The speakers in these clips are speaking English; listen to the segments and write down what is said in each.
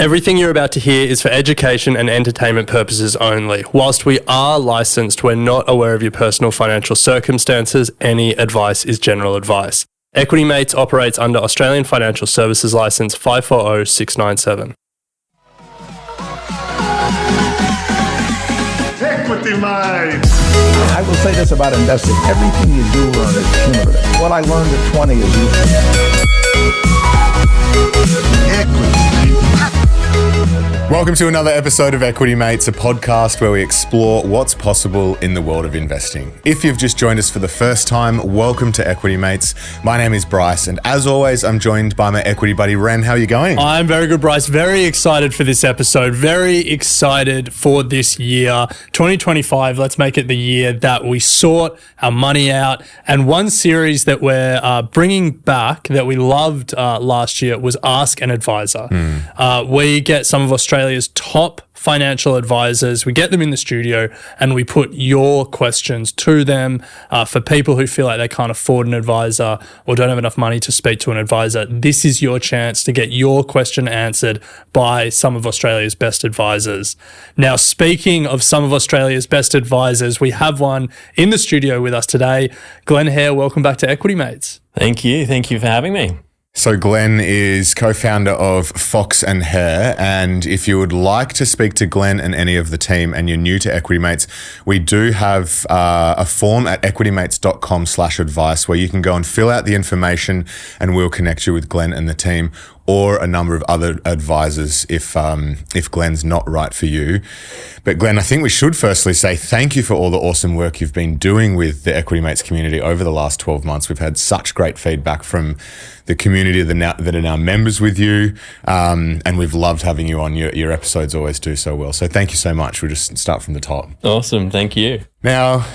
Everything you're about to hear is for education and entertainment purposes only. Whilst we are licensed, we're not aware of your personal financial circumstances. Any advice is general advice. Equity Mates operates under Australian Financial Services Licence 540697. Equity Mates! I will say this about investing. Everything you do learn is cumulative. What I learned at 20 is useful. Welcome to another episode of Equity Mates, a podcast where we explore what's possible in the world of investing. If you've just joined us for the first time, welcome to Equity Mates. My name is Bryce, and as always, I'm joined by my equity buddy, Ren. How are you going? I'm very good, Bryce. Very excited for this episode. Very excited for this year. 2025, let's make it the year that we sort our money out. And one series that we're bringing back that we loved last year was Ask an Advisor. We get some of Australia's top financial advisors, we get them in the studio and we put your questions to them. For people who feel like they can't afford an advisor or don't have enough money to speak to an advisor, this is your chance to get your question answered by some of Australia's best advisors. Now, speaking of some of Australia's best advisors, we have one in the studio with us today. Glen Hare, welcome back to Equity Mates. Thank you. Thank you for having me. So Glen is co-founder of Fox Hare, and if you would like to speak to Glen and any of the team and you're new to Equity Mates, we do have a form at equitymates.com/advice where you can go and fill out the information and we'll connect you with Glen and the team or a number of other advisors if Glen's not right for you. But Glen, I think we should firstly say thank you for all the awesome work you've been doing with the Equity Mates community over the last 12 months. We've had such great feedback from the community that are now members with you, and we've loved having you on. Your episodes always do so well. So thank you so much. We'll just start from the top. Awesome. Thank you. Now,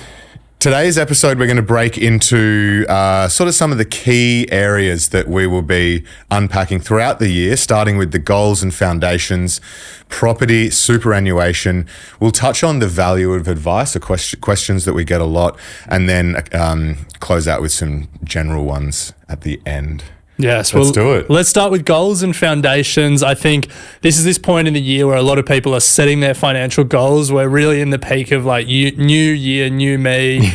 today's episode, we're going to break into sort of some of the key areas that we will be unpacking throughout the year, starting with the goals and foundations, property, superannuation. We'll touch on the value of advice, or questions that we get a lot, and then close out with some general ones at the end. Yes, let's do it. Let's start with goals and foundations. I think this is this point in the year where a lot of people are setting their financial goals. We're really in the peak of like new year, new me,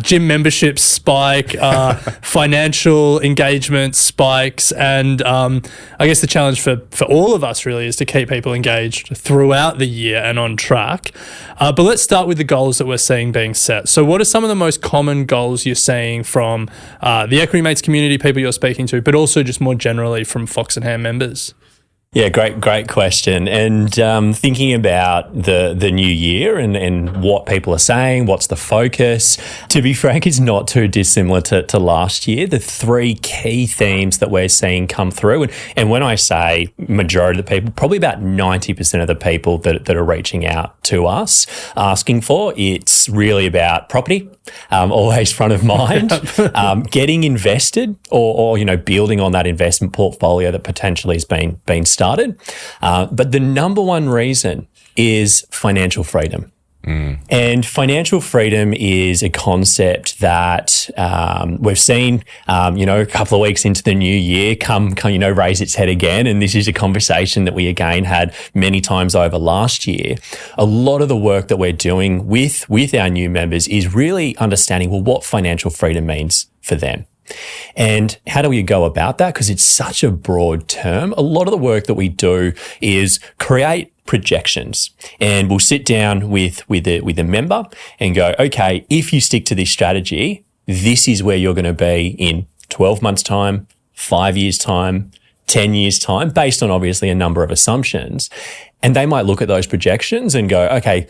gym memberships spike, financial engagement spikes. And I guess the challenge for all of us really is to keep people engaged throughout the year and on track. But let's start with the goals that we're seeing being set. So what are some of the most common goals you're seeing from the Equity Mates community, people you're speaking to, but also just more generally from Fox Hare members? Yeah, great question. And thinking about the new year and what people are saying, what's the focus, to be frank, is not too dissimilar to last year. The three key themes that we're seeing come through, and when I say majority of the people, probably about 90% of the people that are reaching out to us asking for, it's really about property, always front of mind, getting invested or building on that investment portfolio that potentially has been started. But the number one reason is financial freedom. And financial freedom is a concept that we've seen, a couple of weeks into the new year come raise its head again. And this is a conversation that we again had many times over last year. A lot of the work that we're doing with our new members is really understanding, well, what financial freedom means for them. And how do we go about that? Because it's such a broad term. A lot of the work that we do is create projections, and we'll sit down with a member and go, okay, if you stick to this strategy, this is where you're going to be in 12 months time, 5 years time, 10 years time, based on obviously a number of assumptions. And they might look at those projections and go, okay,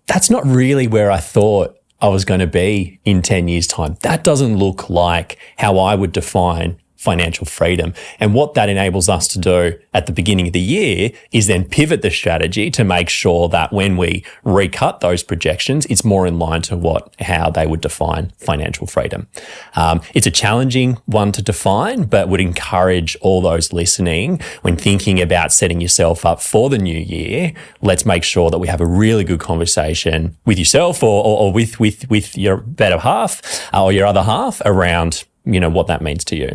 that's not really where I thought I was going to be in 10 years time. That doesn't look like how I would define financial freedom. And what that enables us to do at the beginning of the year is then pivot the strategy to make sure that when we recut those projections, it's more in line to how they would define financial freedom. It's a challenging one to define, but would encourage all those listening when thinking about setting yourself up for the new year. Let's make sure that we have a really good conversation with yourself or with your better half or your other half around what that means to you.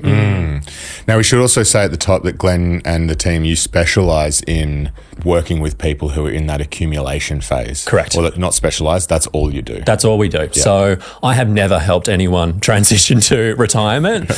Now, we should also say at the top that Glenn and the team, you specialise in working with people who are in that accumulation phase. Correct. Or not specialise, that's all you do. That's all we do. Yeah. So I have never helped anyone transition to retirement.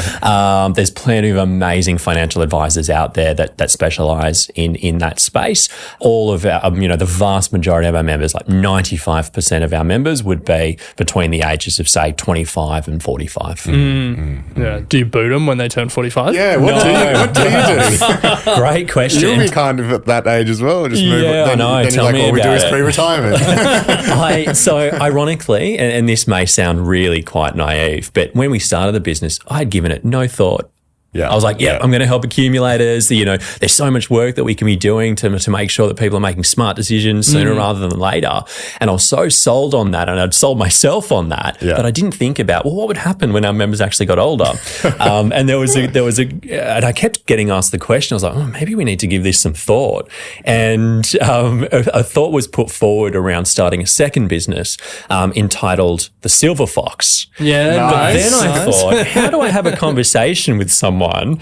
There's plenty of amazing financial advisors out there that specialise in that space. All of our, the vast majority of our members, like 95% of our members, would be between the ages of, say, 25 and 45. Yeah. Do you boot them when they turn 45? Yeah, what do you do? Great question. You'll be kind of at that age as well. Just move I know. Then Tell you're like, me all we do about is it. pre-retirement. So ironically, and this may sound really quite naive, but when we started the business, I had given it no thought. Yeah. I was like, I'm going to help accumulators. There's so much work that we can be doing to make sure that people are making smart decisions sooner rather than later. And I was so sold on that, and I'd sold myself on that I didn't think about, what would happen when our members actually got older? And and I kept getting asked the question. I was like, maybe we need to give this some thought. And a thought was put forward around starting a second business entitled The Silver Fox. Yeah. But then I thought, how do I have a conversation with someone when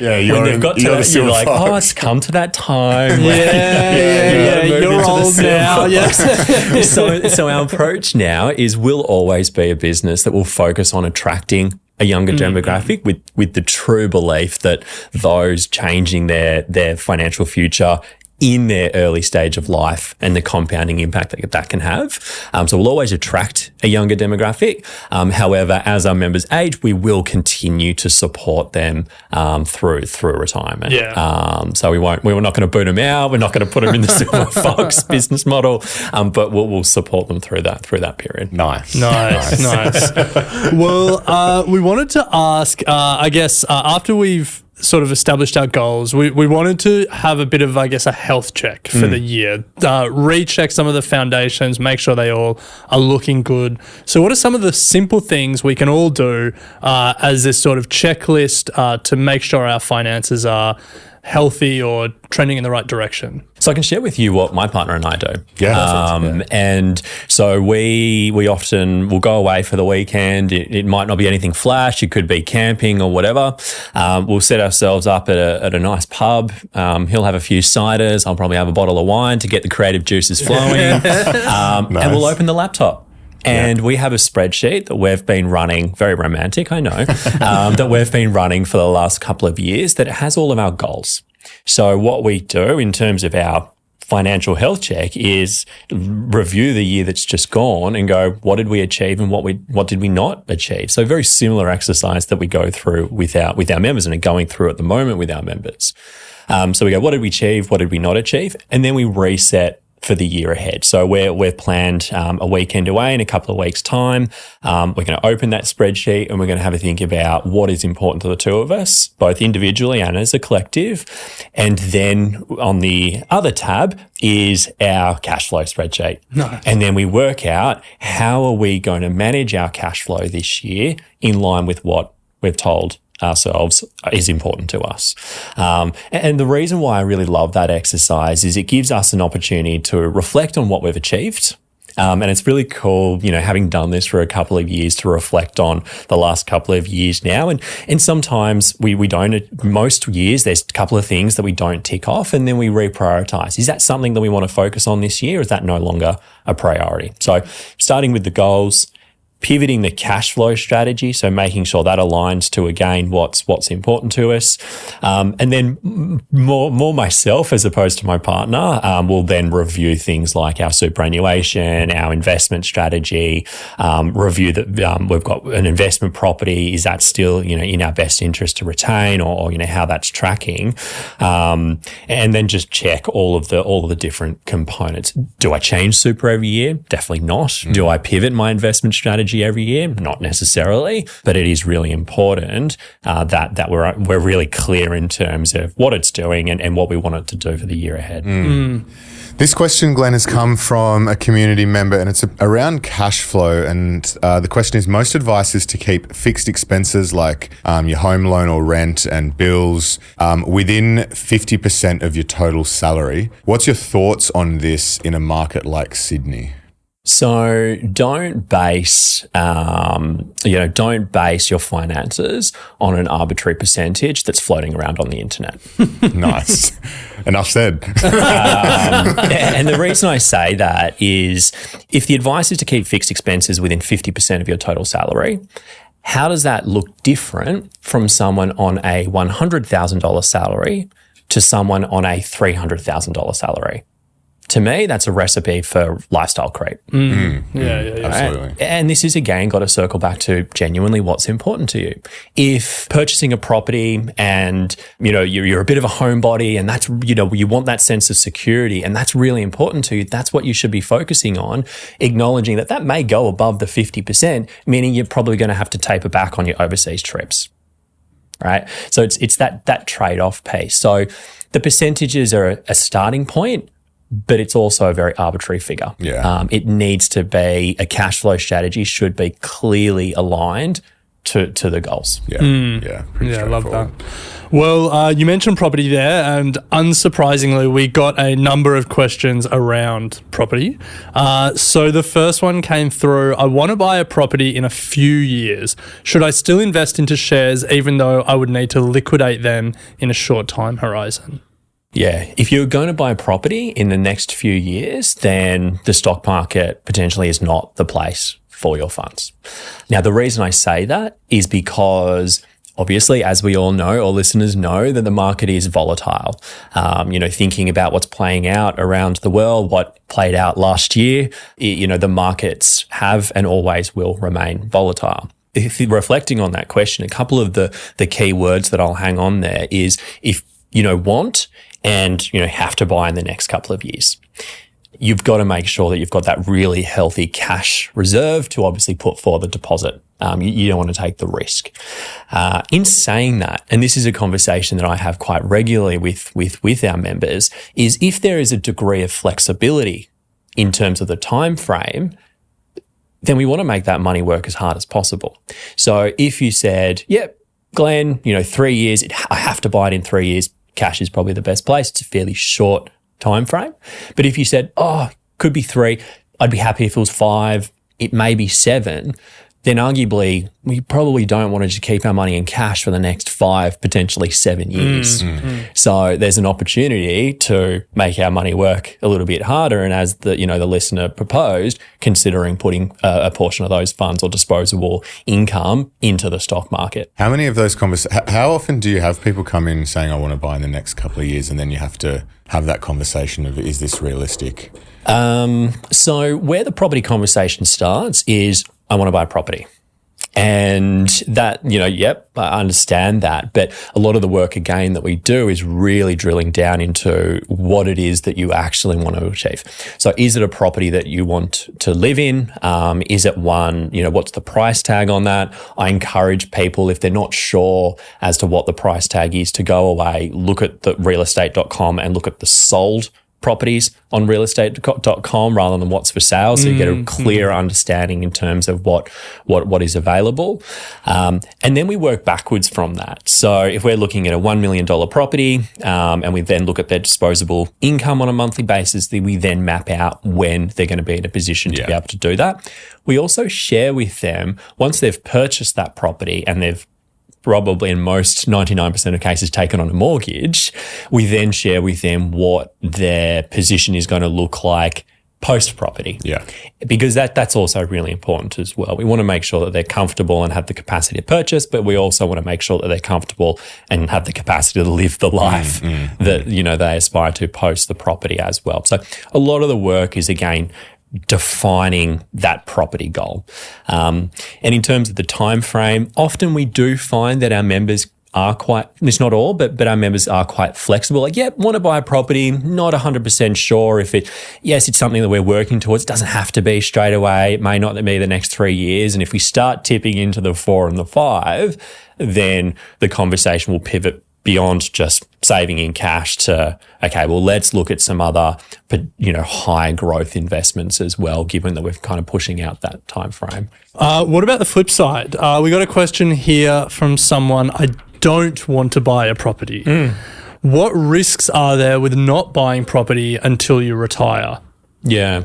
they've got to that? You're like, it's come to that time. You're old now. Yes. So our approach now is we'll always be a business that will focus on attracting a younger demographic with the true belief that those changing their financial future in their early stage of life and the compounding impact that can have. So we'll always attract a younger demographic. However, as our members age, we will continue to support them through retirement. Yeah. So we're not going to boot them out. We're not going to put them in the Silver Fox business model, but we'll support them through that period. Nice. Well, we wanted to ask, after we've sort of established our goals, we wanted to have a bit of, a health check for the year, recheck some of the foundations, make sure they all are looking good. So what are some of the simple things we can all do as this sort of checklist to make sure our finances are healthy or trending in the right direction? So I can share with you what my partner and I do. Yeah. And so we often will go away for the weekend. It might not be anything flash. It could be camping or whatever. We'll set ourselves up at a nice pub. He'll have a few ciders. I'll probably have a bottle of wine to get the creative juices flowing. And we'll open the laptop. And we have a spreadsheet that we've been running, very romantic, I know, that we've been running for the last couple of years, that it has all of our goals. So what we do in terms of our financial health check is review the year that's just gone and go, what did we achieve and what did we not achieve? So very similar exercise that we go through with our members and are going through at the moment with our members. So we go, what did we achieve? What did we not achieve? And then we reset for the year ahead. So we've planned a weekend away in a couple of weeks' time. We're going to open that spreadsheet and we're going to have a think about what is important to the two of us, both individually and as a collective. And then on the other tab is our cash flow spreadsheet. Nice. And then we work out how are we going to manage our cash flow this year in line with what we've told ourselves is important to us. And the reason why I really love that exercise is it gives us an opportunity to reflect on what we've achieved. And it's really cool, having done this for a couple of years, to reflect on the last couple of years now. And sometimes we don't, most years, there's a couple of things that we don't tick off and then we reprioritize. Is that something that we want to focus on this year? Or is that no longer a priority? So starting with the goals, pivoting the cash flow strategy, so making sure that aligns to, again, what's important to us. And then more myself as opposed to my partner will then review things like our superannuation, our investment strategy, review that we've got an investment property. Is that still, in our best interest to retain, or how that's tracking? And then just check all of the different components. Do I change super every year? Definitely not. Do I pivot my investment strategy every year? Not necessarily, but it is really important that we're really clear in terms of what it's doing and what we want it to do for the year ahead. This question, Glenn, has come from a community member and it's around cash flow. And the question is, most advice is to keep fixed expenses like your home loan or rent and bills within 50% of your total salary. What's your thoughts on this in a market like Sydney? So don't base your finances on an arbitrary percentage that's floating around on the internet. Nice. Enough said. And the reason I say that is if the advice is to keep fixed expenses within 50% of your total salary, how does that look different from someone on a $100,000 salary to someone on a $300,000 salary? To me, that's a recipe for lifestyle creep. Yeah. Absolutely. And this is, again, got to circle back to genuinely what's important to you. If purchasing a property and, you're a bit of a homebody and that's, you want that sense of security and that's really important to you, that's what you should be focusing on, acknowledging that may go above the 50%, meaning you're probably going to have to taper back on your overseas trips. Right? So it's that trade-off piece. So the percentages are a starting point, but it's also a very arbitrary figure. Yeah. It needs to be a cash flow strategy should be clearly aligned to the goals. Yeah. Pretty I love that. straightforward. Well, you mentioned property there, and unsurprisingly, we got a number of questions around property. So the first one came through, I want to buy a property in a few years. Should I still invest into shares even though I would need to liquidate them in a short time horizon? Yeah. If you're going to buy a property in the next few years, then the stock market potentially is not the place for your funds. Now, the reason I say that is because obviously, as we all know, or listeners know, that the market is volatile. Thinking about what's playing out around the world, what played out last year, the markets have and always will remain volatile. If reflecting on that question, a couple of the key words that I'll hang on there is if want and have to buy in the next couple of years. You've got to make sure that you've got that really healthy cash reserve to obviously put for the deposit. You don't want to take the risk. In saying that, and this is a conversation that I have quite regularly with our members, is if there is a degree of flexibility in terms of the time frame, then we want to make that money work as hard as possible. So if you said, yep, Glenn, 3 years, I have to buy it in 3 years, cash is probably the best place. It's a fairly short time frame. But if you said, could be 3, I'd be happy if it was 5, it may be 7, then arguably we probably don't want to just keep our money in cash for the next 5, potentially 7 years. So there's an opportunity to make our money work a little bit harder. And as the listener proposed, considering putting a portion of those funds or disposable income into the stock market. How many of those how often do you have people come in saying, I want to buy in the next couple of years, and then you have to have that conversation of, is this realistic? So where the property conversation starts is, I want to buy a property. And that, I understand that. But a lot of the work, again, that we do is really drilling down into what it is that you actually want to achieve. So is it a property that you want to live in? Is it one, what's the price tag on that? I encourage people, if they're not sure as to what the price tag is, to go away, look at the realestate.com and look at the sold properties on realestate.com rather than what's for sale. So you get a clear understanding in terms of what is available. And then we work backwards from that. So if we're looking at a $1 million property, and we then look at their disposable income on a monthly basis, we then map out when they're going to be in a position to be able to do that. We also share with them, once they've purchased that property and they've probably in most 99% of cases taken on a mortgage, we then share with them what their position is going to look like post-property. Yeah. Because that's also really important as well. We want to make sure that they're comfortable and have the capacity to purchase, but we also want to make sure that they're comfortable and have the capacity to live the life that, they aspire to post the property as well. So a lot of the work is, again, defining that property goal. And in terms of the time frame, often we do find that our members are it's not all, but our members are quite flexible. Like, want to buy a property, not 100% sure if it's something that we're working towards. It doesn't have to be straight away. It may not be the next 3 years. And if we start tipping into the 4 and the 5, then the conversation will pivot beyond just saving in cash to, okay, well, let's look at some other, high growth investments as well, given that we're kind of pushing out that time frame. What about the flip side? We got a question here from someone, I don't want to buy a property. What risks are there with not buying property until you retire? Yeah.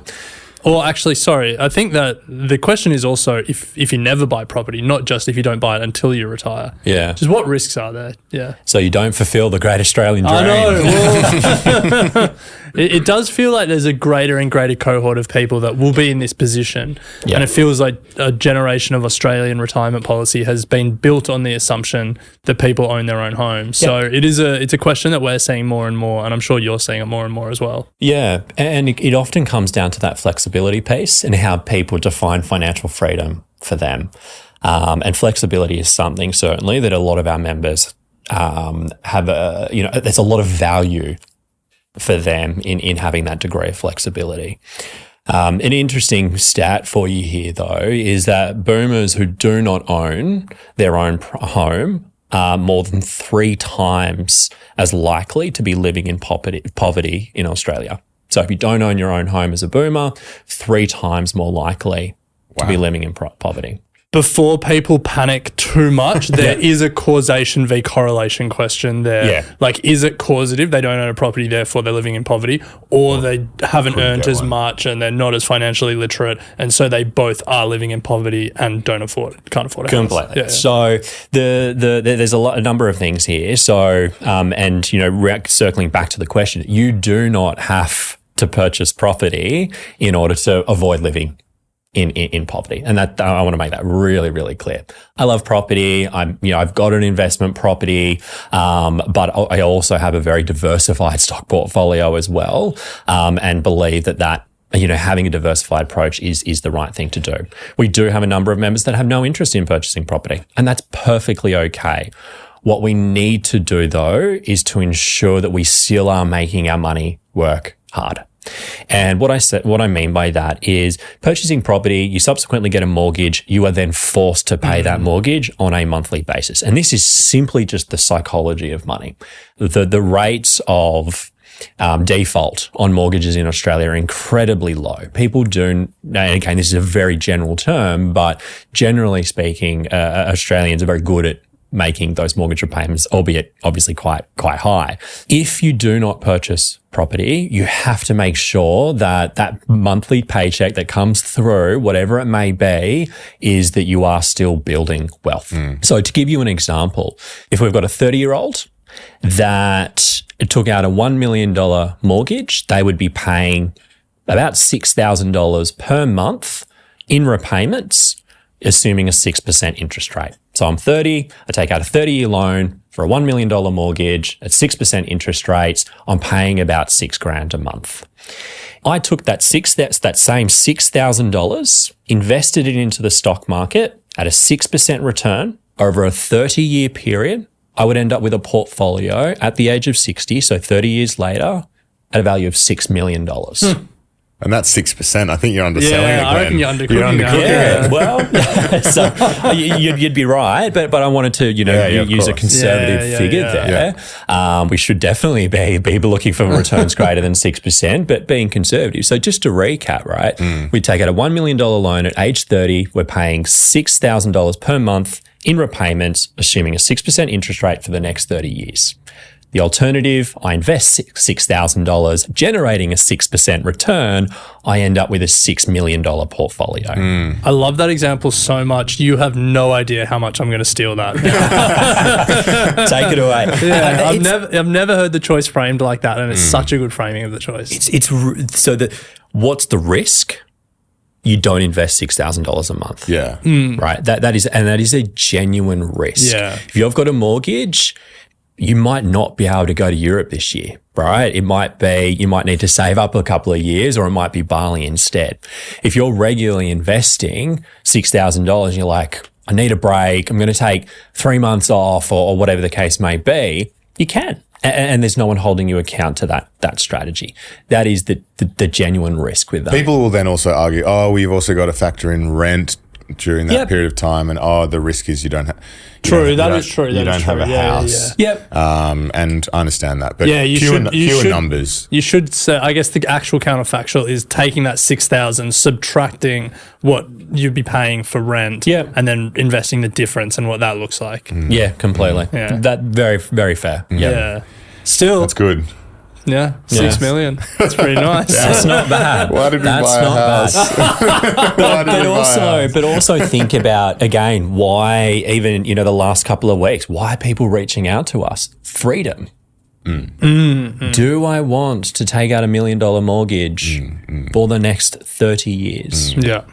Or actually, sorry, I think that the question is also if you never buy property, not just if you don't buy it until you retire. Yeah. Just what risks are there? Yeah. So you don't fulfill the great Australian dream. I know. Well, it does feel like there's a greater and greater cohort of people that will be in this position. Yeah. And it feels like a generation of Australian retirement policy has been built on the assumption that people own their own homes. So it's a question that we're seeing more and more, and I'm sure you're seeing it more and more as well. Yeah, and it often comes down to that flexibility piece and how people define financial freedom for them. And flexibility is something certainly that a lot of our members have there's a lot of value for them in having that degree of flexibility. An interesting stat for you here, though, is that boomers who do not own their own home are more than 3 times as likely to be living in poverty in Australia. So if you don't own your own home as a boomer, 3 times more likely to be living in poverty. Before people panic too much, there is a causation v correlation question there. Yeah. Like, is it causative? They don't own a property, therefore they're living in poverty, or they haven't earned as much and they're not as financially literate, and so they both are living in poverty and can't afford a house. Completely. Yeah. So there's a number of things here. So circling back to the question, you do not have to purchase property in order to avoid living in poverty. And that I want to make that really, really clear. I love property. I've got an investment property, but I also have a very diversified stock portfolio as well, and believe that having a diversified approach is the right thing to do. We do have a number of members that have no interest in purchasing property, and that's perfectly okay. What we need to do, though, is to ensure that we still are making our money work hard. And what I mean by that is purchasing property, you subsequently get a mortgage, you are then forced to pay that mortgage on a monthly basis. And this is simply just the psychology of money. The rates of default on mortgages in Australia are incredibly low. People do, and again, this is a very general term, but generally speaking, Australians are very good at making those mortgage repayments, albeit obviously quite high. If you do not purchase property, you have to make sure that monthly paycheck that comes through, whatever it may be, is that you are still building wealth. So to give you an example, if we've got a 30-year-old that took out a $1 million mortgage, they would be paying about $6,000 per month in repayments, assuming a 6% interest rate. So I'm 30, I take out a 30-year loan for a $1 million mortgage at 6% interest rates. I'm paying about $6,000 a month. I took that same $6,000, invested it into the stock market at a 6% return over a 30-year period. I would end up with a portfolio at the age of 60, so 30 years later, at a value of $6 million. And that's 6%. I think you're underselling it, Glenn. I reckon you're undercooking it. Yeah, well, so you'd be right, but I wanted to, use a conservative figure there. Yeah. We should definitely be looking for returns greater than 6%, but being conservative. So just to recap, right? We take out a $1 million loan at age 30. We're paying $6,000 per month in repayments, assuming a 6% interest rate for the next 30 years. The alternative, I invest $6,000, generating a 6% return. I end up with a $6 million portfolio. I love that example so much. You have no idea how much I'm going to steal that. Take it away. Yeah, I've never heard the choice framed like that, and it's such a good framing of the choice. What's the risk? You don't invest $6,000 a month. Yeah. Right. That is a genuine risk. Yeah. If you've got a mortgage, you might not be able to go to Europe this year, right? It might be, you might need to save up a couple of years, or it might be Bali instead. If you're regularly investing $6,000, you're like, I need a break, I'm going to take 3 months off, or whatever the case may be, you can. And there's no one holding you account to that strategy. That is the genuine risk with that. People will then also argue, we've also got to factor in rent during that period of time, and the risk is you don't have. True, that is true. You don't have a house. Yeah. Yep. And I understand that, but fewer numbers. You should say, I guess the actual counterfactual is taking that 6,000, subtracting what you'd be paying for rent, and then investing the difference and what that looks like. Yeah, completely. Yeah. That very, very fair. Yeah. Still, that's good. Yeah, 6 million. That's pretty nice. That's not bad. Why did we That's buy a not house? bad. But also think about, again, why even, the last couple of weeks, why are people reaching out to us? Freedom. Do I want to take out $1 million mortgage for the next 30 years? Yeah.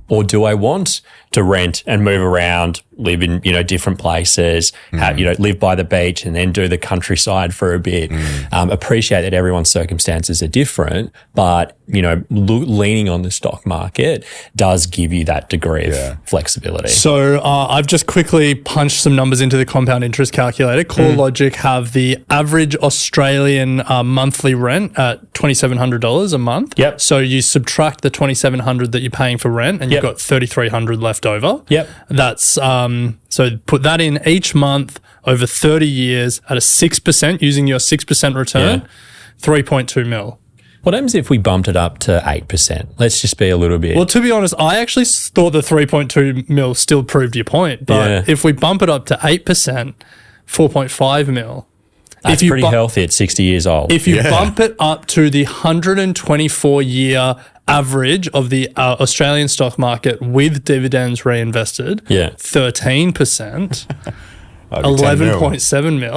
Or do I want to rent and move around, live in, different places, live by the beach and then do the countryside for a bit? Appreciate that everyone's circumstances are different, but, leaning on the stock market does give you that degree of flexibility. So I've just quickly punched some numbers into the compound interest calculator. CoreLogic have the average Australian monthly rent at $2,700 a month. Yep. So you subtract the $2,700 that you're paying for rent and you've got $3,300 left over. Yep. That's so put that in each month over 30 years at a 6% using your 6% return, 3.2 mil. What happens if we bumped it up to 8%? Let's just be a little bit. Well, to be honest, I actually thought the 3.2 mil still proved your point. But if we bump it up to 8%, 4.5 mil. That's pretty healthy at 60 years old. If you bump it up to the 124-year average of the Australian stock market with dividends reinvested, 13%. 11.7 mil.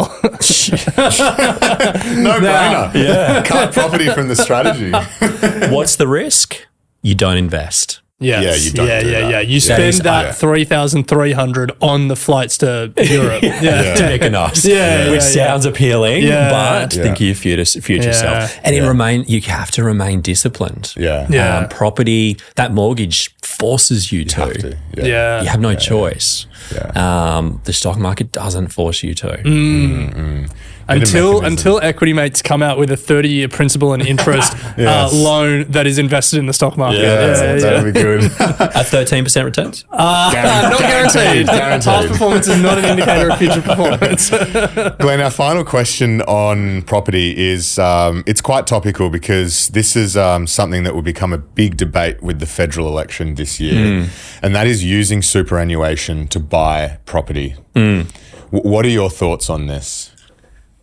No brainer. Yeah. Cut property from the strategy. What's the risk? You don't invest. Yes. Yeah, you don't do that. You spend that 3,300 on the flights to Europe. To Mykonos. Which sounds appealing, but think of your future self. And you have to remain disciplined. Property, that mortgage forces you to. You have no choice. The stock market doesn't force you to. Until Equity Mates come out with a 30-year principal and interest loan that is invested in the stock market. That would be good. At 13% returns? Not guaranteed. Past performance is not an indicator of future performance. Glenn, our final question on property is, it's quite topical because this is something that will become a big debate with the federal election this year, and that is using superannuation to buy property. What are your thoughts on this?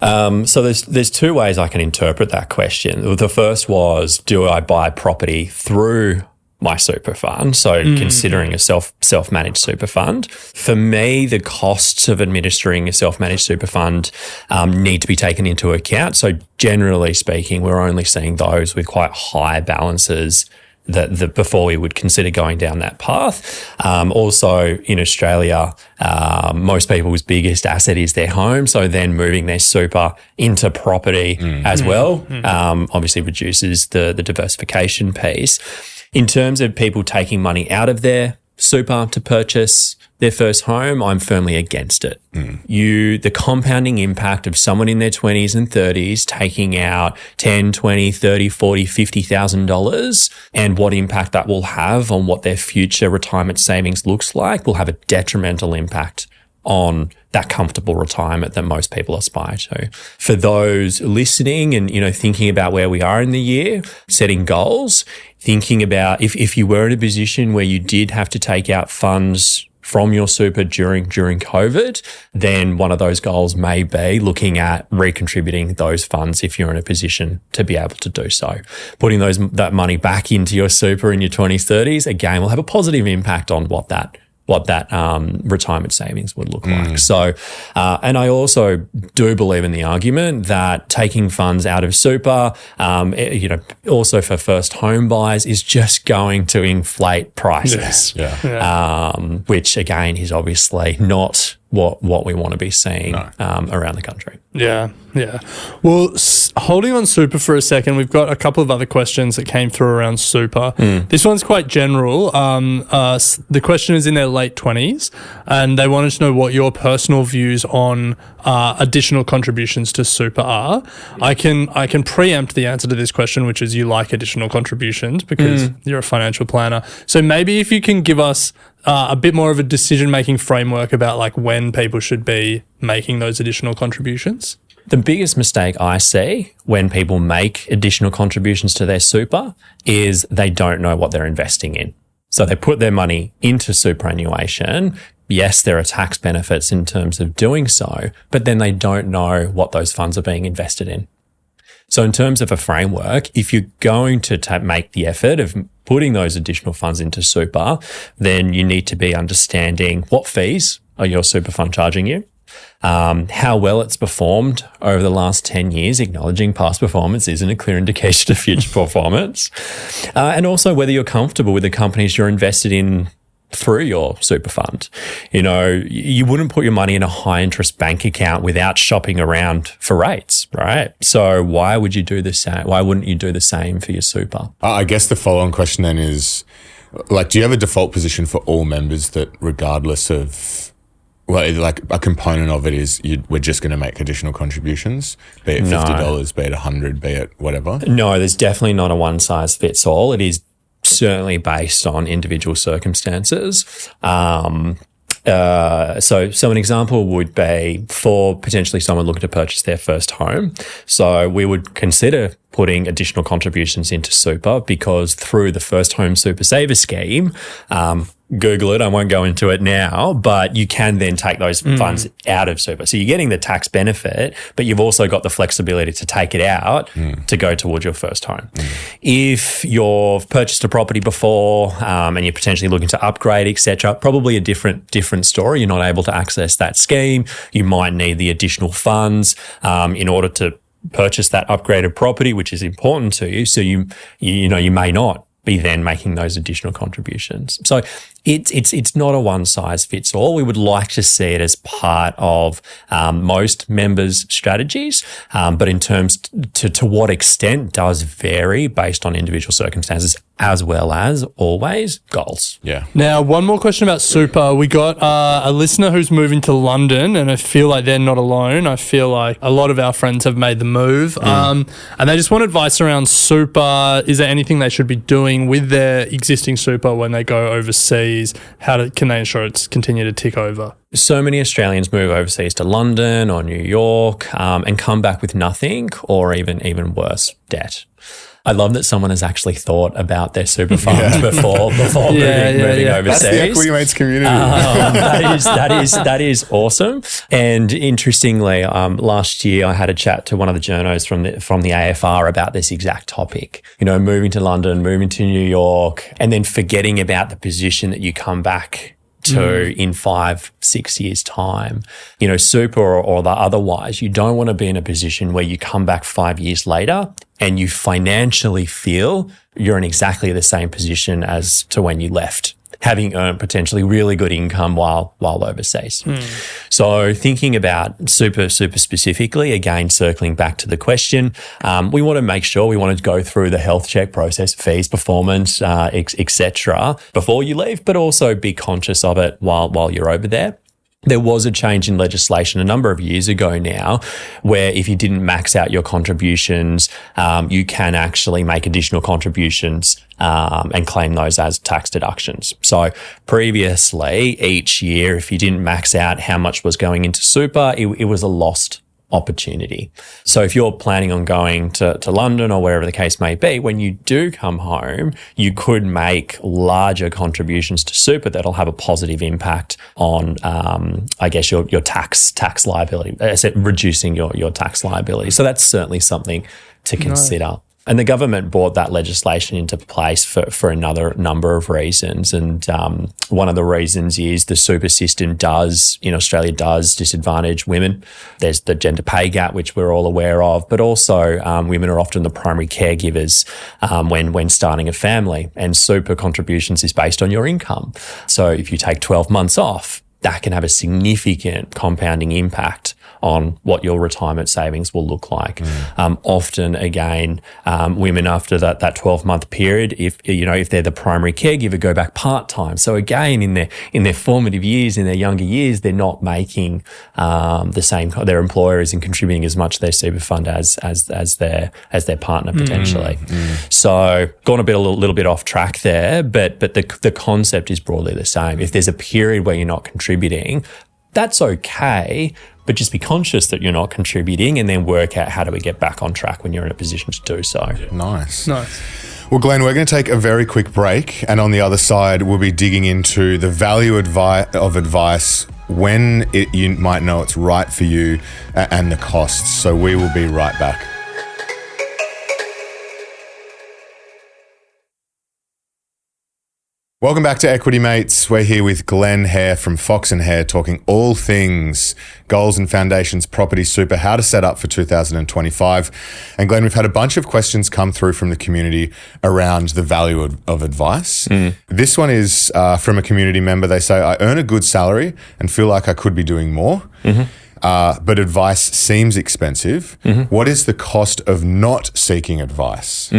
So there's two ways I can interpret that question. The first was, do I buy property through my super fund? So considering a self-managed super fund. For me, the costs of administering a self-managed super fund need to be taken into account. So generally speaking, we're only seeing those with quite high balances that before we would consider going down that path. Also in Australia, most people's biggest asset is their home. So then moving their super into property as well, obviously reduces the diversification piece. In terms of people taking money out of their super to purchase their first home, I'm firmly against it. The compounding impact of someone in their 20s and 30s taking out $10, $20, $30, $40, $50,000 and what impact that will have on what their future retirement savings looks like will have a detrimental impact on that comfortable retirement that most people aspire to. For those listening and, thinking about where we are in the year, setting goals, thinking about if you were in a position where you did have to take out funds from your super during COVID, then one of those goals may be looking at recontributing those funds if you're in a position to be able to do so. Putting that money back into your super in your 20s, 30s, again, will have a positive impact on what that retirement savings would look like. So, and I also do believe in the argument that taking funds out of super, also for first home buyers is just going to inflate prices, which again is obviously not what we want to be seeing around the country. Yeah. Well, holding on super for a second, we've got a couple of other questions that came through around super. This one's quite general. The question is in their late 20s, and they wanted to know what your personal views on additional contributions to super are. I can preempt the answer to this question, which is you like additional contributions because you're a financial planner. So maybe if you can give us a bit more of a decision-making framework about like when people should be making those additional contributions. The biggest mistake I see when people make additional contributions to their super is they don't know what they're investing in. So they put their money into superannuation. Yes, there are tax benefits in terms of doing so, but then they don't know what those funds are being invested in. So in terms of a framework, if you're going to make the effort of putting those additional funds into super, then you need to be understanding what fees are your super fund charging you, how well it's performed over the last 10 years, acknowledging past performance isn't a clear indication of future performance, and also whether you're comfortable with the companies you're invested in through your super fund. You know, you wouldn't put your money in a high interest bank account without shopping around for rates, right? So why would you do the same? Why wouldn't you do the same for your super? I guess the follow-on question then is, like, do you have a default position for all members that regardless of, well, like a component of it is we're just going to make additional contributions, be it $50, be it $100, be it whatever? No, there's definitely not a one size fits all. It is certainly based on individual circumstances. So an example would be for potentially someone looking to purchase their first home. So we would consider putting additional contributions into super because through the First Home Super Saver Scheme, Google it, I won't go into it now, but you can then take those funds out of super. So you're getting the tax benefit, but you've also got the flexibility to take it out to go towards your first home. If you've purchased a property before and you're potentially looking to upgrade, etc., probably a different story. You're not able to access that scheme. You might need the additional funds in order to purchase that upgraded property, which is important to you. So you may not be then making those additional contributions. So it's not a one size fits all. We would like to see it as part of most members' strategies, but in terms to what extent does vary based on individual circumstances as well as always goals. Yeah. Now, one more question about super. We got a listener who's moving to London, and I feel like they're not alone. I feel like a lot of our friends have made the move, and they just want advice around super. Is there anything they should be doing with their existing super when they go overseas? Can they ensure it's continue to tick over? So many Australians move overseas to London or New York and come back with nothing or even worse, debt. I love that someone has actually thought about their super fund before moving overseas. That's the Equity Mates community. That is awesome. And interestingly, last year I had a chat to one of the journos from the AFR about this exact topic. You know, moving to London, moving to New York, and then forgetting about the position that you come back to in 5-6 years' time. You know, super or the otherwise, you don't want to be in a position where you come back 5 years later and you financially feel you're in exactly the same position as to when you left, having earned potentially really good income while overseas. So thinking about super specifically, again, circling back to the question, we want to make sure we want to go through the health check process, fees, performance, etc. before you leave, but also be conscious of it while you're over there. There was a change in legislation a number of years ago now where if you didn't max out your contributions, you can actually make additional contributions and claim those as tax deductions. So previously, each year, if you didn't max out how much was going into super, it was a lost opportunity. So if you're planning on going to London or wherever the case may be, when you do come home, you could make larger contributions to super that'll have a positive impact on, your tax liability, reducing your tax liability. So that's certainly something to consider. And the government brought that legislation into place for another number of reasons. And one of the reasons is the super system in Australia does disadvantage women. There's the gender pay gap, which we're all aware of, but also women are often the primary caregivers when starting a family. And super contributions is based on your income. So if you take 12 months off, that can have a significant compounding impact on what your retirement savings will look like. Often, again, women after that 12-month period, if they're the primary caregiver, go back part-time. So again, in their formative years, in their younger years, they're not making the same. Their employer isn't contributing as much to their super fund as their partner potentially. So gone a little bit off track there, but the concept is broadly the same. If there's a period where you're not contributing, that's okay, but just be conscious that you're not contributing and then work out how do we get back on track when you're in a position to do so. Nice. Well, Glenn, we're going to take a very quick break, and on the other side, we'll be digging into the value of advice, when you might know it's right for you, and the costs. So we will be right back. Welcome back to Equity Mates. We're here with Glen Hare from Fox Hare talking all things goals and foundations, property, super, how to set up for 2025. And Glen, we've had a bunch of questions come through from the community around the value of advice. This one is from a community member. They say, I earn a good salary and feel like I could be doing more. But advice seems expensive. What is the cost of not seeking advice?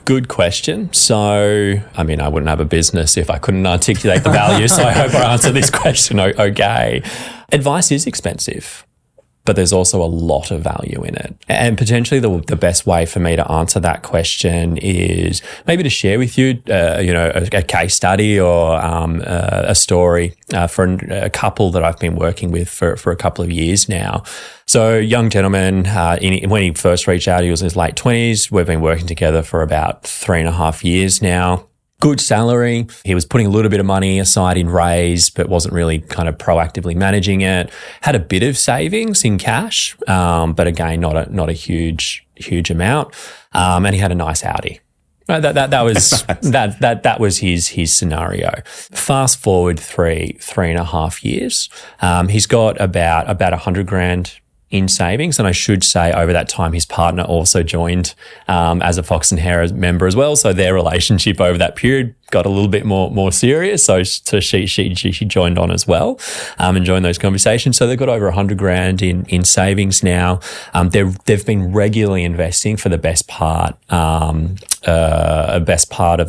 Good question. So, I mean, I wouldn't have a business if I couldn't articulate the value. So I hope I answer this question okay. Advice is expensive, but there's also a lot of value in it. And potentially the best way for me to answer that question is maybe to share with you, a case study or a story for a couple that I've been working with for a couple of years now. So young gentleman, when he first reached out, he was in his late 20s. We've been working together for about 3.5 years now. Good salary. He was putting a little bit of money aside in raise, but wasn't really kind of proactively managing it. Had a bit of savings in cash, but again, not a huge amount. And he had a nice Audi. That was his scenario. Fast forward 3.5 years. He's got about 100 grand in savings. And I should say over that time, his partner also joined as a Fox Hare member as well. So their relationship over that period got a little bit more serious. So she joined on as well and joined those conversations. So they've got over 100 grand in savings now. They've been regularly investing for the best part of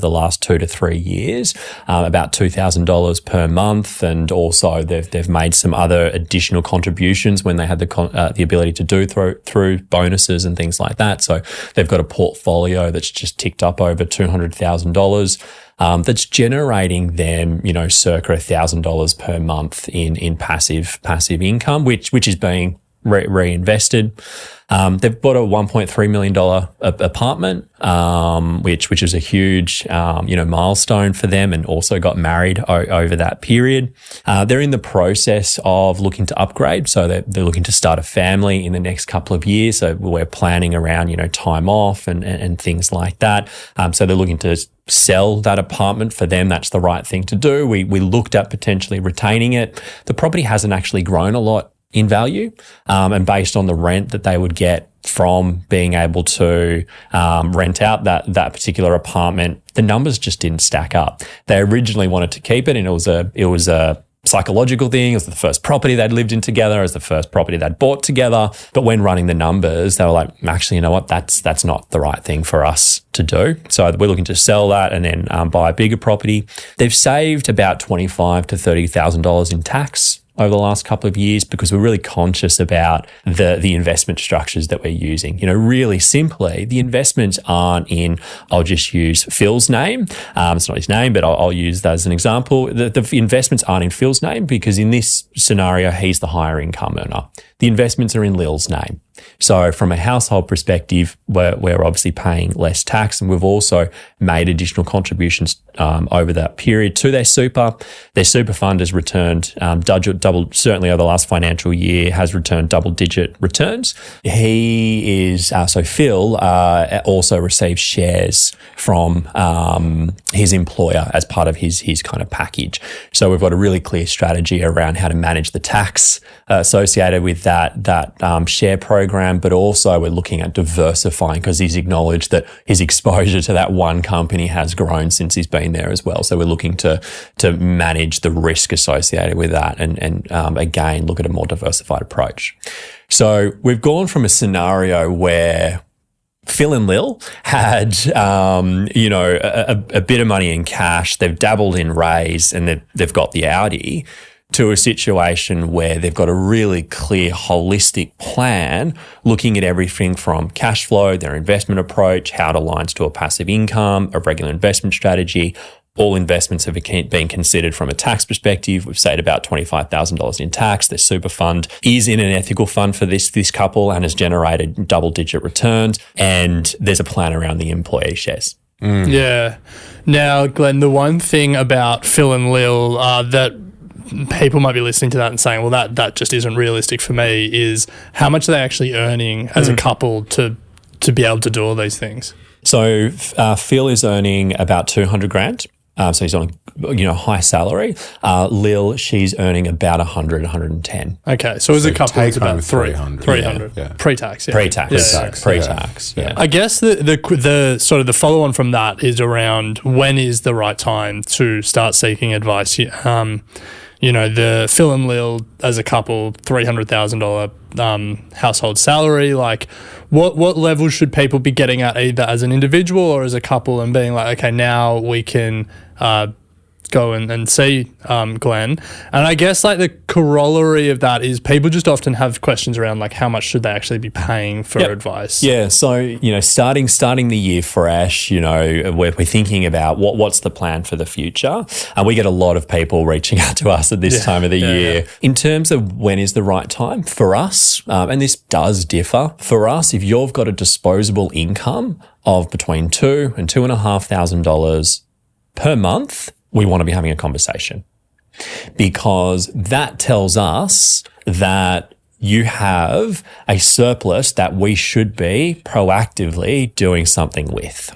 the last 2 to 3 years, about $2,000 per month. And also they've made some other additional contributions when they had the ability to do through bonuses and things like that. So they've got a portfolio that's just ticked up over $200,000. That's generating them, circa $1,000 per month in passive income, which is being reinvested. They've bought a $1.3 million apartment, which is a huge, milestone for them, and also got married over that period. They're in the process of looking to upgrade. So they're looking to start a family in the next couple of years. So we're planning around, time off and things like that. So they're looking to sell that apartment. For them, that's the right thing to do. We looked at potentially retaining it. The property hasn't actually grown a lot in value, and based on the rent that they would get from being able to rent out that particular apartment, the numbers just didn't stack up. They originally wanted to keep it, and it was a psychological thing. It was the first property they'd lived in together. It was the first property they'd bought together. But when running the numbers, they were like, actually, you know what? That's not the right thing for us to do. So we're looking to sell that and then buy a bigger property. They've saved about $25,000 to $30,000 in tax over the last couple of years because we're really conscious about the investment structures that we're using. Really simply, the investments aren't in, I'll just use Phil's name. It's not his name, but I'll use that as an example. The investments aren't in Phil's name because in this scenario, he's the higher income earner. The investments are in Lil's name. So from a household perspective, we're obviously paying less tax, and we've also made additional contributions over that period to their super. Their super fund has returned double, certainly over the last financial year, has returned double-digit returns. He is, so Phil also receives shares from his employer as part of his kind of package. So we've got a really clear strategy around how to manage the tax associated with that share program, but also we're looking at diversifying because he's acknowledged that his exposure to that one company has grown since he's been there as well. So we're looking to manage the risk associated with that and again, look at a more diversified approach. So we've gone from a scenario where Phil and Lil had, a bit of money in cash. They've dabbled in raise and they've got the Audi, to a situation where they've got a really clear holistic plan looking at everything from cash flow, their investment approach, how it aligns to a passive income, a regular investment strategy. All investments have been considered from a tax perspective. We've saved about $25,000 in tax. Their super fund is in an ethical fund for this couple and has generated double-digit returns. And there's a plan around the employee shares. Yeah. Now, Glen, the one thing about Phil and Lil that people might be listening to that and saying, well, that just isn't realistic for me, is how much are they actually earning as a couple to be able to do all these things? So Phil is earning about 200 grand. So he's on, high salary. Lil, she's earning about 100, 110. Okay, so as a couple, take it's about home 300. 300. Yeah. Pre-tax. Yeah. Pre-tax. Yeah. I guess the sort of the follow-on from that is around when is the right time to start seeking advice. The Phil and Lil as a couple, $300,000 household salary. Like, what level should people be getting at, either as an individual or as a couple, and being like, okay, now we can go and see Glenn. And I guess like the corollary of that is people just often have questions around like how much should they actually be paying for advice. Yeah, so starting the year fresh, we're thinking about what's the plan for the future, and we get a lot of people reaching out to us at this time of the year. Yeah. In terms of when is the right time for us, and this does differ for us, if you've got a disposable income of between $2,000 and $2,500 per month, we want to be having a conversation, because that tells us that you have a surplus that we should be proactively doing something with.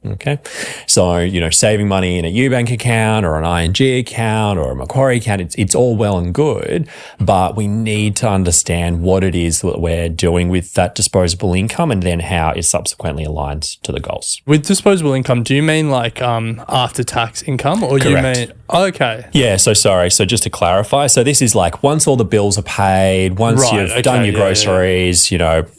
Okay. So, saving money in a Ubank account or an ING account or a Macquarie account, it's all well and good, but we need to understand what it is that we're doing with that disposable income, and then how it subsequently aligns to the goals. With disposable income, do you mean like after-tax income, or Correct. you mean... Okay. Yeah, so sorry. So just to clarify, so this is like once all the bills are paid, once you've done your groceries,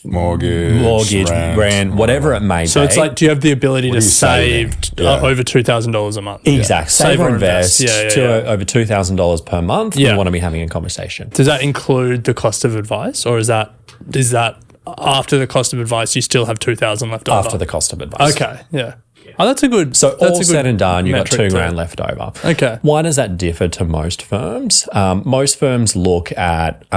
mortgage, rent, whatever it may be. So it's like, do you have the ability to save over $2,000 a month? Exactly. Save or invest over $2,000 per month. We want to be having a conversation. Does that include the cost of advice, or is that after the cost of advice you still have $2,000 left over? After the cost of advice. Okay, yeah. Oh, that's a good. So all said and done, you've got $2,000 too. left over. Okay. Why does that differ to most firms? Most firms look at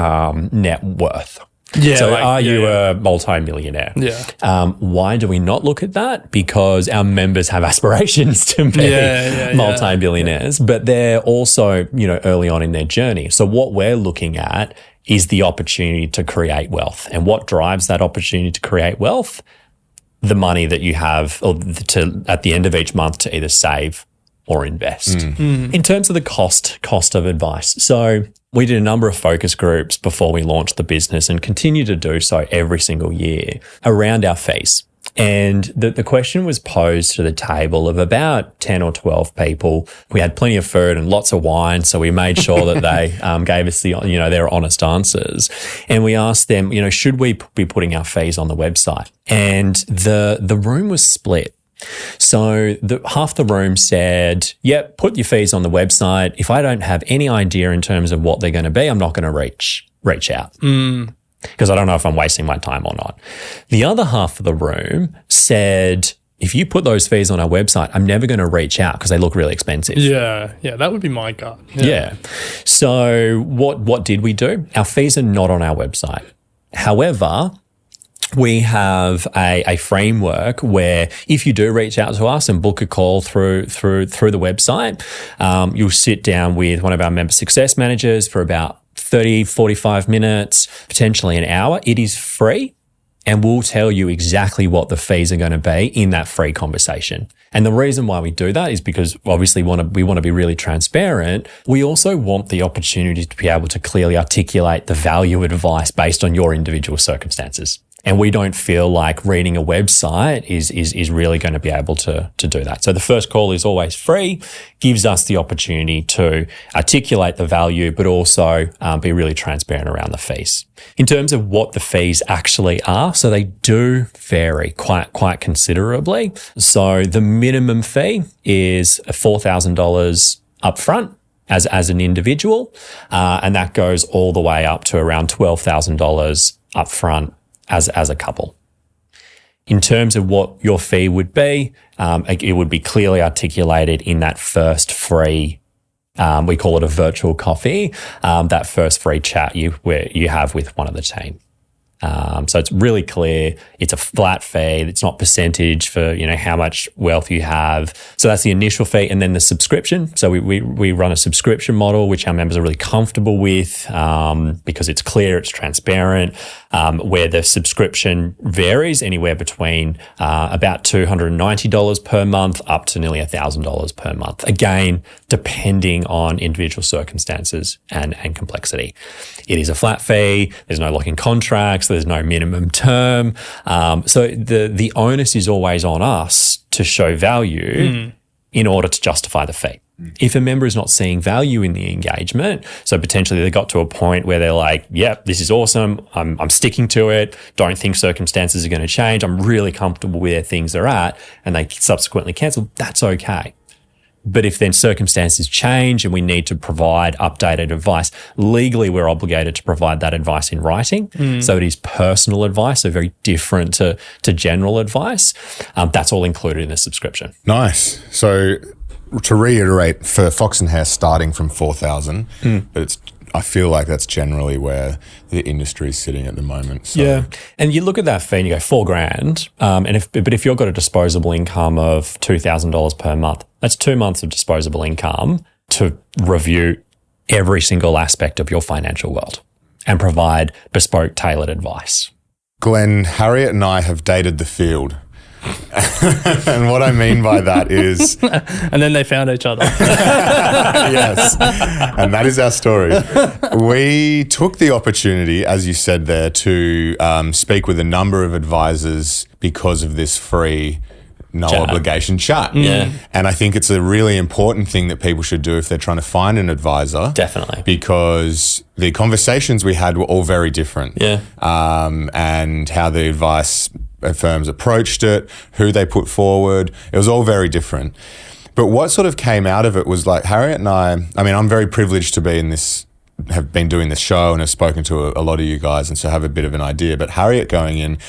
net worth. Yeah. So are you a multi-millionaire? Yeah. Why do we not look at that? Because our members have aspirations to be multi-billionaires, but they're also, early on in their journey. So what we're looking at is the opportunity to create wealth. And what drives that opportunity to create wealth? The money that you have at the end of each month to either save or invest. In terms of the cost of advice. So we did a number of focus groups before we launched the business, and continue to do so every single year around our fees. And the question was posed to the table of about 10 or 12 people. We had plenty of food and lots of wine, so we made sure that they gave us their honest answers. And we asked them, should we be putting our fees on the website? And the room was split. So half the room said, yep, put your fees on the website. If I don't have any idea in terms of what they're going to be, I'm not going to reach out. Because I don't know if I'm wasting my time or not. The other half of the room said, if you put those fees on our website, I'm never going to reach out because they look really expensive. Yeah, that would be my gut. Yeah. So what did we do? Our fees are not on our website. However, we have a framework where if you do reach out to us and book a call through the website, you'll sit down with one of our member success managers for about 30, 45 minutes, potentially an hour. It is free, and we'll tell you exactly what the fees are going to be in that free conversation. And the reason why we do that is because obviously we want to be really transparent. We also want the opportunity to be able to clearly articulate the value advice based on your individual circumstances. And we don't feel like reading a website is really going to be able to do that. So the first call is always free, gives us the opportunity to articulate the value, but also be really transparent around the fees. In terms of what the fees actually are, so they do vary quite considerably. So the minimum fee is $4,000 upfront as an individual, and that goes all the way up to around $12,000 upfront as a couple. In terms of what your fee would be, it would be clearly articulated in that first free, we call it a virtual coffee, that first free chat you have with one of the team. So it's really clear. It's a flat fee. It's not percentage for, how much wealth you have. So that's the initial fee. And then the subscription. So we run a subscription model, which our members are really comfortable with because it's clear, it's transparent, where the subscription varies anywhere between about $290 per month up to nearly $1,000 per month. Again, depending on individual circumstances and complexity. It is a flat fee. There's no lock-in contracts. There's no minimum term. So the onus is always on us to show value in order to justify the fee. If a member is not seeing value in the engagement, so potentially they got to a point where they're like, yep, this is awesome. I'm sticking to it. Don't think circumstances are going to change. I'm really comfortable where things are at, and they subsequently cancel. That's okay. But if then circumstances change and we need to provide updated advice, legally we're obligated to provide that advice in writing. So it is personal advice, so very different to general advice. That's all included in the subscription. Nice. So to reiterate, for Fox and Hare starting from 4,000, but I feel like that's generally where the industry is sitting at the moment. So. Yeah. And you look at that fee and you go $4,000. But if you've got a disposable income of $2,000 per month, that's 2 months of disposable income to review every single aspect of your financial world and provide bespoke, tailored advice. Glen, Harriet and I have dated the field. And what I mean by that is... And then they found each other. Yes. And that is our story. We took the opportunity, as you said there, to speak with a number of advisors because of this free, no obligation chat. Yeah. And I think it's a really important thing that people should do if they're trying to find an advisor. Definitely. Because the conversations we had were all very different. Yeah. And how the advice firms approached it, who they put forward. It was all very different. But what sort of came out of it was like Harriet and I mean, I'm very privileged to be in this, have been doing this show and have spoken to a lot of you guys and so have a bit of an idea. But Harriet going in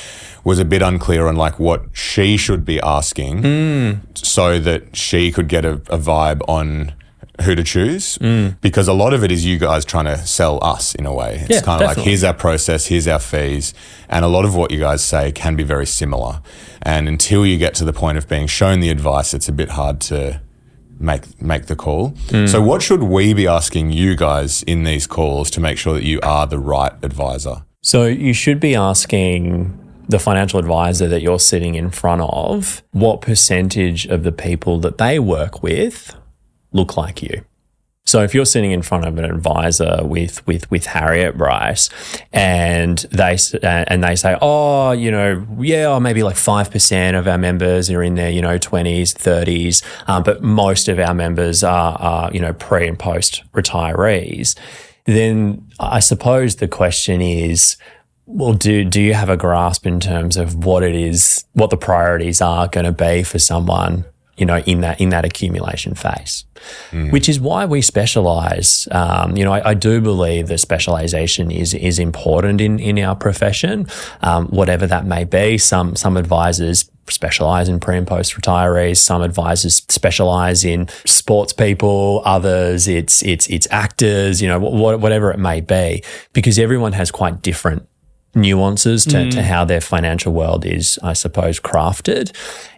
was a bit unclear on like what she should be asking so that she could get a vibe on who to choose, because a lot of it is you guys trying to sell us in a way. It's kind of like, here's our process, here's our fees. And a lot of what you guys say can be very similar. And until you get to the point of being shown the advice, it's a bit hard to make the call. So what should we be asking you guys in these calls to make sure that you are the right advisor? So you should be asking the financial advisor that you're sitting in front of what percentage of the people that they work with look like you. So if you're sitting in front of an advisor with Harriet Bryce and they say, oh, maybe like 5% of our members are in their, 20s, 30s, but most of our members are pre and post retirees, then I suppose the question is, well, do you have a grasp in terms of what the priorities are going to be for someone, in that accumulation phase, which is why we specialize. I do believe that specialization is important in our profession, whatever that may be. Some advisors specialize in pre and post retirees. Some advisors specialize in sports people. Others, it's actors. Whatever it may be, because everyone has quite different nuances to how their financial world is, I suppose, crafted.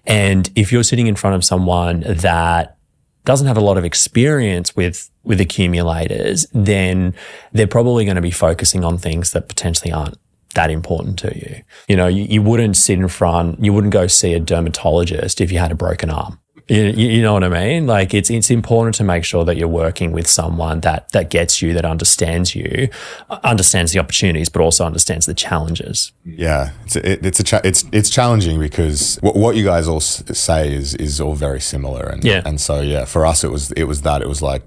And if you're sitting in front of someone that doesn't have a lot of experience with accumulators, then they're probably going to be focusing on things that potentially aren't that important to you. You wouldn't you wouldn't go see a dermatologist if you had a broken arm. You know what I mean? Like it's important to make sure that you're working with someone that gets you, that understands you, understands the opportunities, but also understands the challenges. Yeah, it's challenging because what you guys all say is all very similar, and so for us it was like,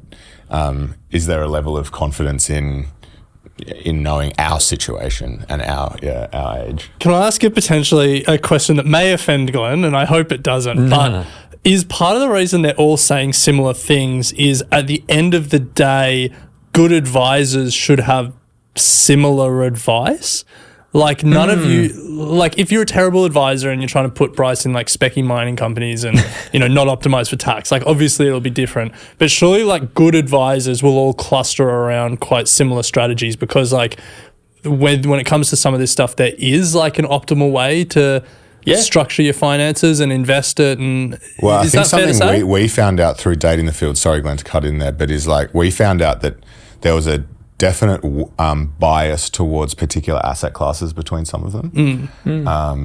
is there a level of confidence in knowing our situation and our age? Can I ask you potentially a question that may offend Glen, and I hope it doesn't, but is part of the reason they're all saying similar things is at the end of the day, good advisors should have similar advice? Like none of you, like if you're a terrible advisor and you're trying to put Bryce in like specky mining companies and, not optimized for tax, like obviously it'll be different, but surely like good advisors will all cluster around quite similar strategies because like when it comes to some of this stuff, there is like an optimal way to structure your finances and invest it. And well, is I think that fair to say? something we found out through dating the field, sorry Glenn to cut in there, but is like we found out that there was a definite bias towards particular asset classes between some of them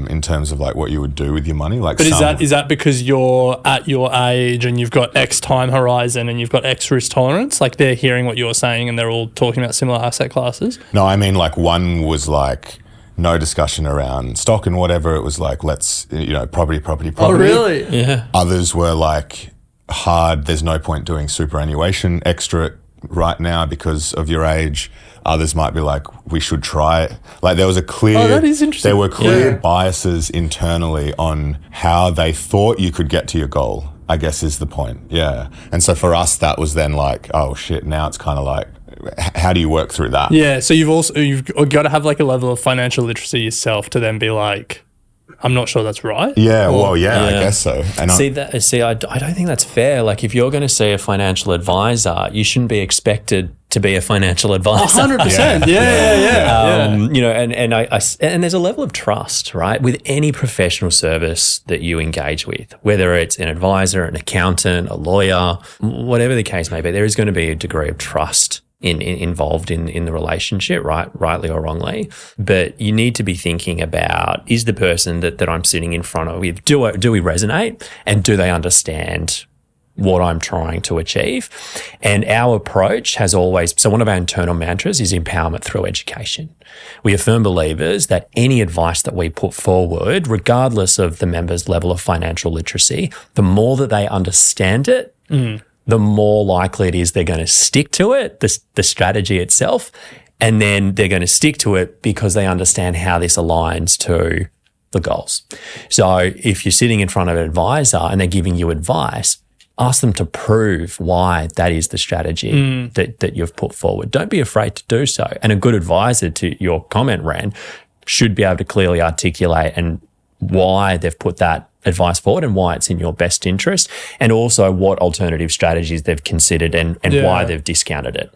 in terms of like what you would do with your money. Like, but is that because you're at your age and you've got X time horizon and you've got X risk tolerance? Like they're hearing what you're saying and they're all talking about similar asset classes? No, I mean like one was like no discussion around stock and whatever. It was like, let's, property. Oh, really? Yeah. Others were like hard. There's no point doing superannuation extra right now because of your age. Others might be like, we should try it. Like there was a clear, that is interesting. There were clear biases internally on how they thought you could get to your goal, I guess is the point. Yeah. And so for us, that was then like, oh shit, now it's kind of like, how do you work through that? Yeah. So you've got to have like a level of financial literacy yourself to then be like, I'm not sure that's right. Yeah, I guess so. And I don't think that's fair. Like, if you're going to see a financial advisor, you shouldn't be expected to be a financial advisor. 100%. Yeah. And there's a level of trust, right, with any professional service that you engage with, whether it's an advisor, an accountant, a lawyer, whatever the case may be. There is going to be a degree of trust involved in the relationship, rightly or wrongly. But you need to be thinking about, is the person that I'm sitting in front of with, do we resonate, and do they understand what I'm trying to achieve? And our approach has always, so one of our internal mantras is empowerment through education. We are firm believers that any advice that we put forward, regardless of the member's level of financial literacy, the more that they understand it, the more likely it is they're going to stick to it, the strategy itself, and then they're going to stick to it because they understand how this aligns to the goals. So if you're sitting in front of an advisor and they're giving you advice, ask them to prove why that is the strategy that you've put forward. Don't be afraid to do so. And a good advisor, to your comment, Ran, should be able to clearly articulate and why they've put that advice forward and why it's in your best interest, and also what alternative strategies they've considered and why they've discounted it.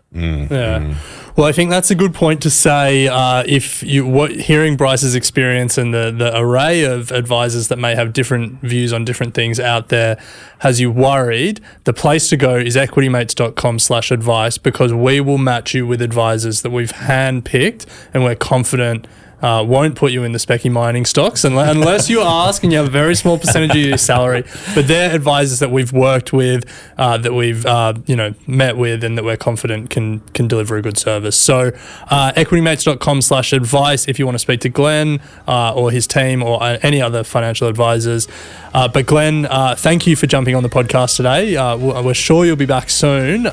Well, I think that's a good point to say. Hearing Bryce's experience and the array of advisors that may have different views on different things out there has you worried, the place to go is equitymates.com/advice, because we will match you with advisors that we've handpicked and we're confident won't put you in the specky mining stocks unless you ask and you have a very small percentage of your salary. But they're advisors that we've worked with, that we've met with, and that we're confident can deliver a good service. So equitymates.com/advice if you want to speak to Glenn or his team or any other financial advisors. But Glenn, thank you for jumping on the podcast today. We're sure you'll be back soon.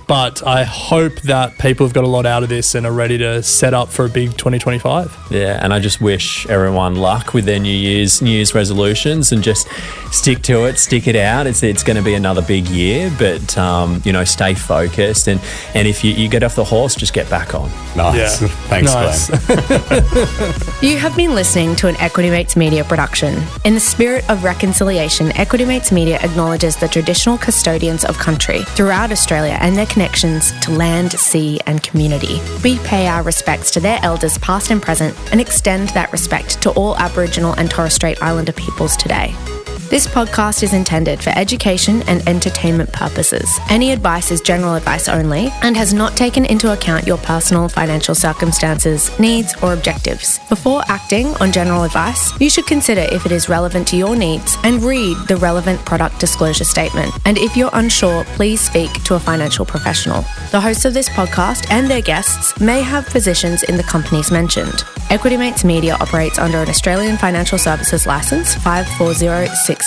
But I hope that people have got a lot out of this and are ready to set up for a big 2025. Yeah, and I just wish everyone luck with their New Year's resolutions, and just stick to it, stick it out. It's going to be another big year, but stay focused, and if you get off the horse, just get back on. Nice. Yeah. Thanks, Glenn. You have been listening to an Equity Mates Media production. In the spirit of reconciliation, Equity Mates Media acknowledges the traditional custodians of country throughout Australia and their connections to land, sea and community. We pay our respects to their elders past and present, and extend that respect to all Aboriginal and Torres Strait Islander peoples today. This podcast is intended for education and entertainment purposes. Any advice is general advice only and has not taken into account your personal financial circumstances, needs, or objectives. Before acting on general advice, you should consider if it is relevant to your needs and read the relevant product disclosure statement. And if you're unsure, please speak to a financial professional. The hosts of this podcast and their guests may have positions in the companies mentioned. Equity Mates Media operates under an Australian Financial Services Licence 540697.